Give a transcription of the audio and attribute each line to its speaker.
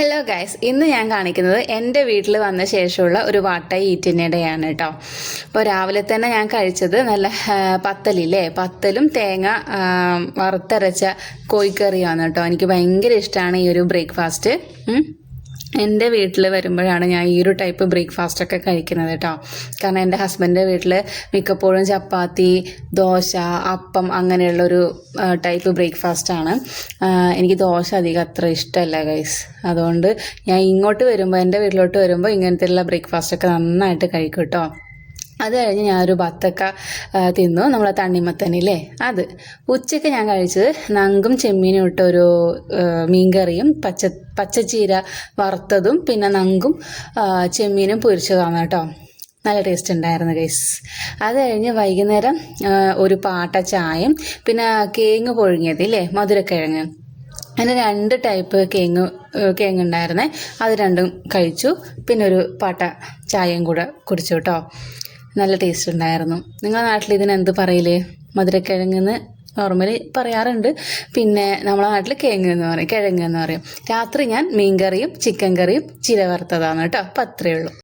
Speaker 1: Hello guys, ഇന്ന് ഞാൻ കാണിക്കുന്നത് എൻ്റെ വീട്ടിൽ വന്ന ശേഷമുള്ള ഒരു വാട്ട ഈറ്റിനിടെയാണ് കേട്ടോ. അപ്പോൾ രാവിലെ തന്നെ ഞാൻ കഴിച്ചത് നല്ല പത്തലില്ലേ, പത്തലും തേങ്ങ വറുത്തരച്ച കോഴിക്കറിയാണ് കേട്ടോ. എനിക്ക് ഭയങ്കര ഇഷ്ടമാണ് ഈ ഒരു ബ്രേക്ക്ഫാസ്റ്റ്. എൻ്റെ വീട്ടിൽ വരുമ്പോഴാണ് ഞാൻ ഈ ഒരു ടൈപ്പ് ബ്രേക്ക്ഫാസ്റ്റൊക്കെ കഴിക്കുന്നത് കേട്ടോ. കാരണം എൻ്റെ ഹസ്ബൻഡിൻ്റെ വീട്ടിൽ മിക്കപ്പോഴും ചപ്പാത്തി, ദോശ, അപ്പം അങ്ങനെയുള്ളൊരു ടൈപ്പ് ബ്രേക്ക്ഫാസ്റ്റാണ്. എനിക്ക് ദോശ അധികം അത്ര ഇഷ്ടമല്ല ഗൈസ്. അതുകൊണ്ട് ഞാൻ ഇങ്ങോട്ട് വരുമ്പോൾ, എൻ്റെ വീട്ടിലോട്ട് വരുമ്പോൾ ഇങ്ങനത്തെയുള്ള ബ്രേക്ക്ഫാസ്റ്റൊക്കെ നന്നായിട്ട് കഴിക്കും കേട്ടോ. അത് കഴിഞ്ഞ് ഞാനൊരു ബത്തക്ക തിന്നു, നമ്മളെ തണ്ണിമത്തനില്ലേ അത്. ഉച്ചയ്ക്ക് ഞാൻ കഴിച്ചത് നങ്കും ചെമ്മീനും ഇട്ട ഒരു മീൻകറിയും പച്ചച്ചീര വറുത്തതും പിന്നെ നങ്കും ചെമ്മീനും പൊരിച്ചതാണ് കേട്ടോ. നല്ല ടേസ്റ്റ് ഉണ്ടായിരുന്നു ഗൈസ്. അത് കഴിഞ്ഞ് വൈകുന്നേരം ഒരു പാട്ട ചായയും പിന്നെ കേങ്ങ് പുഴുങ്ങിയതില്ലേ, മധുരക്കിഴങ്ങ്. അങ്ങനെ 2 ടൈപ്പ് കേങ്ങ് ഉണ്ടായിരുന്നേ, അത് രണ്ടും കഴിച്ചു. പിന്നെ ഒരു പാട്ട ചായയും കൂടെ കുടിച്ചു കേട്ടോ. നല്ല ടേസ്റ്റ് ഉണ്ടായിരുന്നു. നിങ്ങളുടെ നാട്ടിൽ ഇതിനെന്ത് പറയില്ലേ? മധുരക്കിഴങ്ങെന്ന് നോർമലി പറയാറുണ്ട്. പിന്നെ നമ്മളെ നാട്ടിൽ കിഴങ്ങ് എന്ന് പറയും. രാത്രി ഞാൻ മീൻ കറിയും ചിക്കൻ കറിയും ചിര വറുത്തതാണ് കേട്ടോ. അപ്പം അത്രയേ ഉള്ളൂ.